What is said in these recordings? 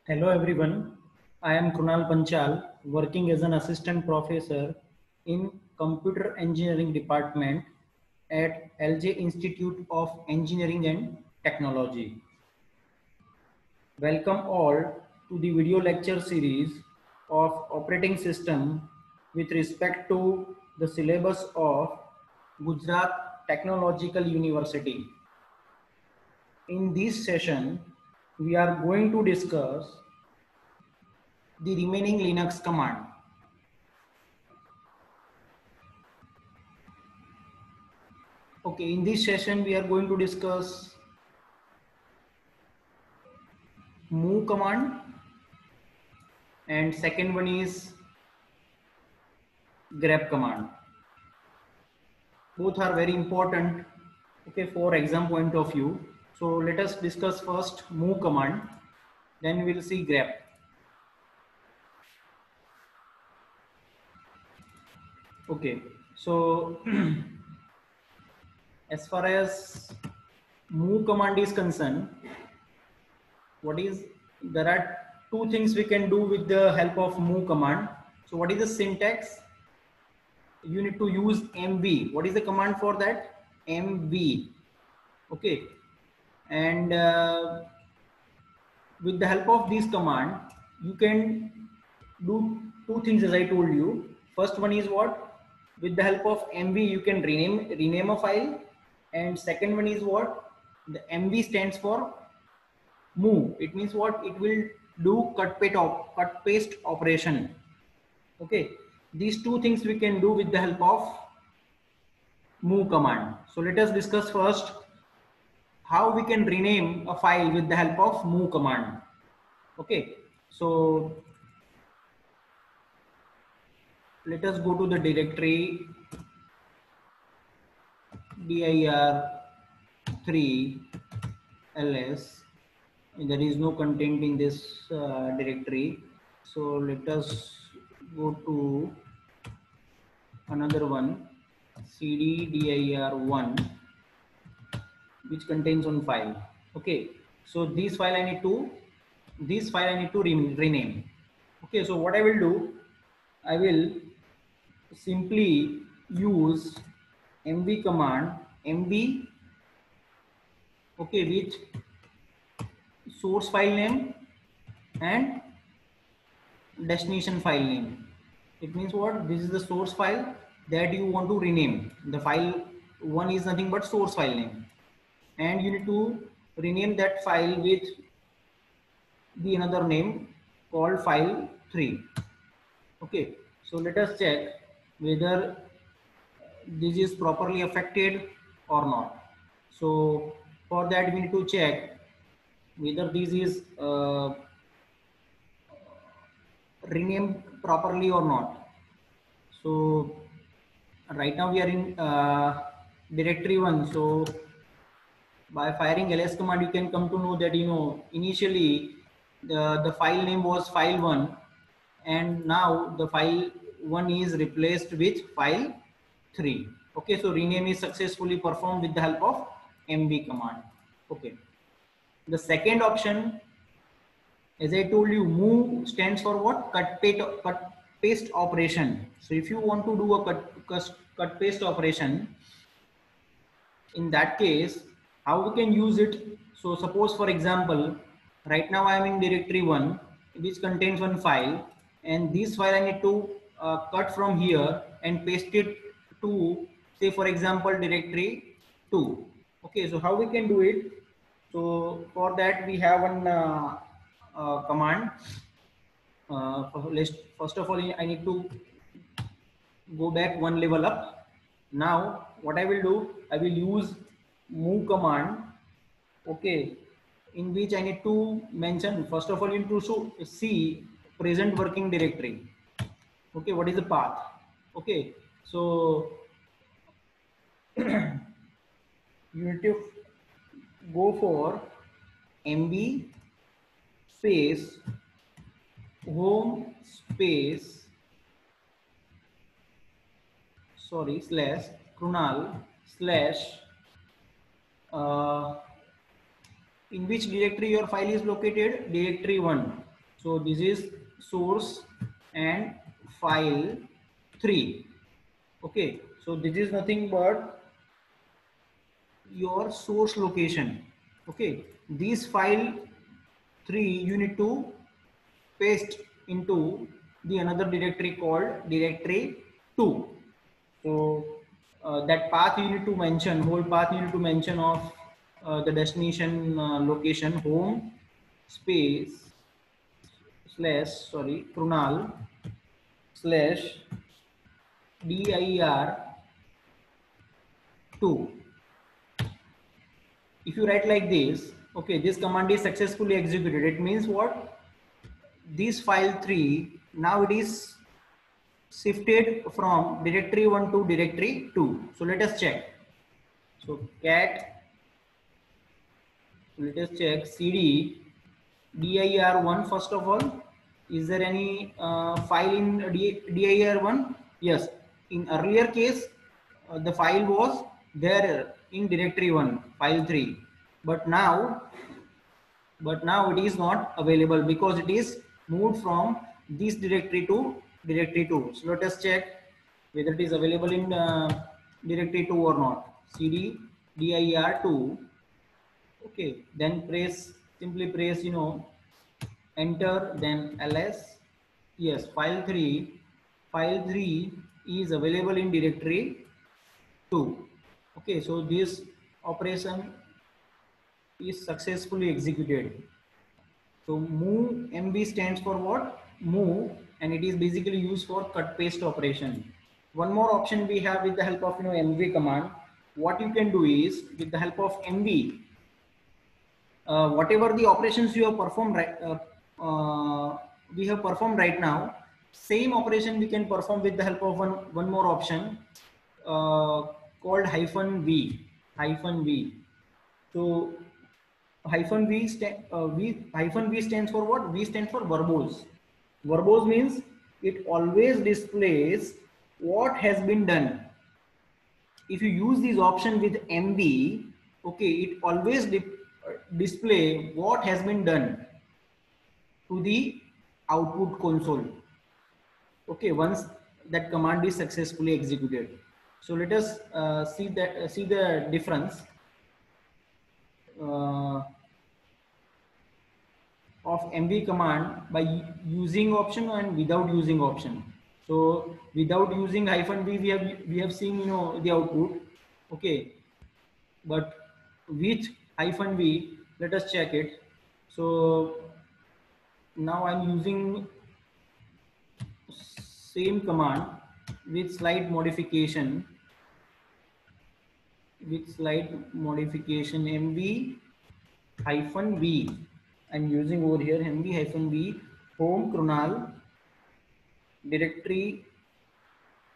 Hello everyone, I am Krunal Panchal, working as an assistant professor in Computer Engineering Department at LJ Institute of Engineering and Technology. Welcome all to the video lecture series of operating system with respect to the syllabus of Gujarat Technological University. In this session, we are going to discuss the remaining Linux command. Okay, in this session we are going to discuss move command and second one is grep command. Both are very important, okay, for exam point of view. So let us discuss first move command, then we will see grep. Okay, so as far as move command is concerned, there are two things we can do with the help of move command. So what is the syntax? You need to use mv. What is the command for that? Mv. Okay, and with the help of this command you can do two things, as I told you. First one is what? With the help of mv you can rename a file, and second one is what? The mv stands for move. It means what? It will do cut paste operation. Okay, these two things we can do with the help of move command. So let us discuss first how we can rename a file with the help of move command. Okay, so let us go to the directory dir3 ls. There is no content in this directory, so let us go to another one, cd dir1, which contains one file. Okay, so this file I need to rename. Okay, so what I will do, I will simply use mv command, mv, okay, with source file name and destination file name. It means what? This is the source file that you want to rename. The file one is nothing but source file name, and you need to rename that file with the another name called file3. Okay, so let us check whether this is properly affected or not. So for that we need to check whether this is renamed properly or not. So right now we are in directory 1. So by firing ls command you can come to know that initially the file name was file1, and now the file1 is replaced with file3. Okay, so rename is successfully performed with the help of mv command. Okay, the second option, as I told you, move stands for what? Cut paste operation. So if you want to do a cut paste operation, in that case, how we can use it? So suppose, for example, right now I am in directory 1, which contains one file, and this file I need to cut from here and paste it to, say, for example, directory 2. Okay, so how we can do it? So for that we have one command. First of all, I need to go back one level up. Now what I will do, I will use move command, okay, in which I need to mention, first of all, you need to see present working directory. Okay, what is the path? Okay, so you need to go for mb space home space slash Krunal slash in which directory your file is located? Directory 1. So this is source and file 3. Okay, so this is nothing but your source location. Okay, this file 3 you need to paste into the another directory called directory 2. So that path you need to mention, whole path you need to mention of the destination location, home space slash sorry Krunal slash dir 2. If you write like this, okay, this command is successfully executed. It means what? This file 3 now it is shifted from directory 1 to directory 2. So let us check. So cat, let us check cd dir1 first of all. Is there any file in dir1? Yes. In earlier case, the file was there in directory 1, file 3. But now it is not available because it is moved from this directory to directory 2. So let us check whether it is available in directory 2 or not. cd dir2. Okay, then simply press enter, then ls. Yes, file 3 is available in directory 2. Okay, so this operation is successfully executed. So move mv stands for what? Move, and it is basically used for cut paste operation. One more option we have with the help of mv command. What you can do is with the help of mv, whatever the operations you have performed we have performed right now, same operation we can perform with the help of one more option called -v. So -v stands for what? V stands for verbose. Verbose means it always displays what has been done. If you use this option with mv, okay, it always display what has been done to the output console. Okay, once that command is successfully executed. So let us see the difference of mv command by using option and without using option. So without using -v, we have seen the output. Okay, but with -v, let us check it. So now I'm using same command with slight modification mv-v. I'm using over here mv-v home Krunal directory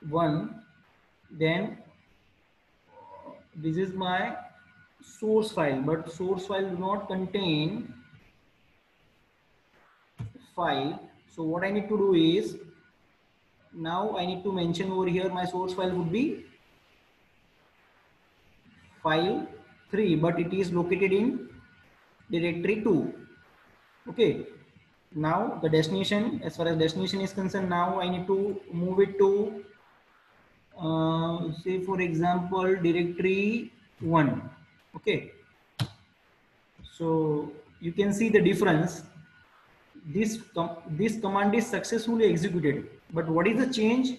1. Then this is my source file, but source file do not contain file. So what I need to do is, now I need to mention over here my source file would be file 3, but it is located in directory 2. Okay, now the destination, as far as destination is concerned, now I need to move it to say for example directory 1. Okay, so you can see the difference. This command is successfully executed, but what is the change?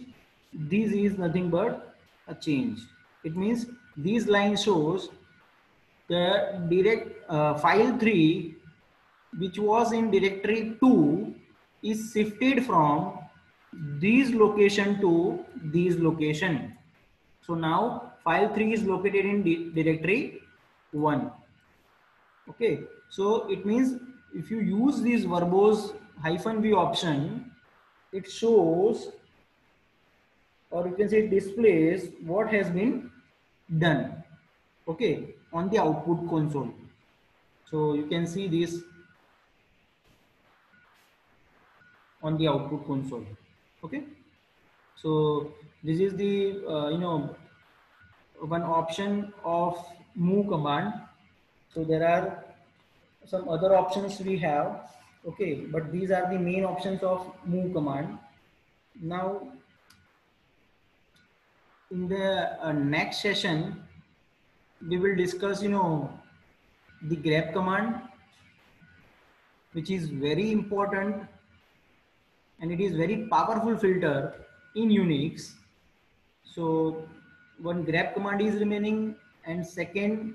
This is nothing but a change. It means this line shows the file 3 which was in directory 2 is shifted from this location to this location. So now file 3 is located in directory 1. Okay, so it means if you use this verbose -v option, it shows, or you can say it displays what has been done, okay, on the output console. So you can see this on the output console. Okay, so this is the one option of move command. So there are some other options we have. Okay, but these are the main options of move command. Now in the next session we will discuss the grep command, which is very important and it is very powerful filter in Unix. So one grep command is remaining, and second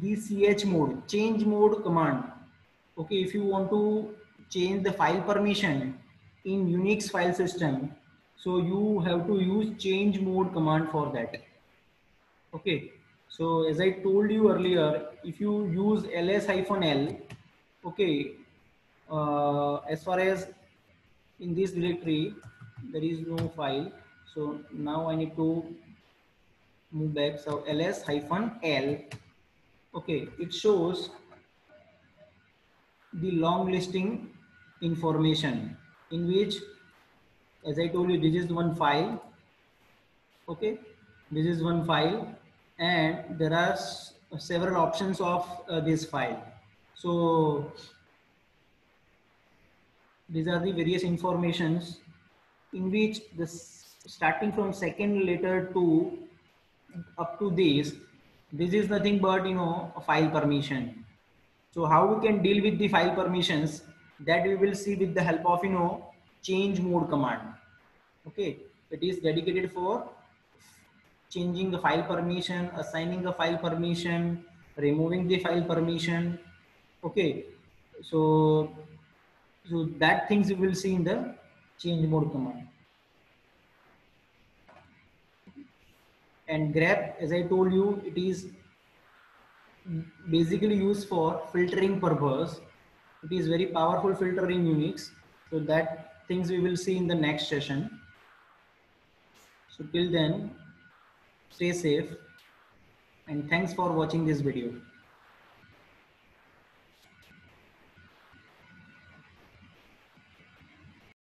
the ch mode, change mode command. Okay, if you want to change the file permission in Unix file system, so you have to use change mode command for that. Okay, so as I told you earlier, if you use ls-l, okay, as far as in this directory there is no file, so now I need to move back. So ls-l, okay, it shows the long listing information, in which, as I told you, this is one file. Okay, this is one file and there are several options of this file. So these are the various informations in which this, starting from second letter to up to this is nothing but a file permission. So how we can deal with the file permissions, that we will see with the help of change mode command. Okay, it is dedicated for changing the file permission, assigning the file permission, removing the file permission. Okay, so that things you will see in the change mode command. And grep, as I told you, it is basically used for filtering purpose. It is very powerful filter in Unix. So that things we will see in the next session. So till then, stay safe and thanks for watching this video.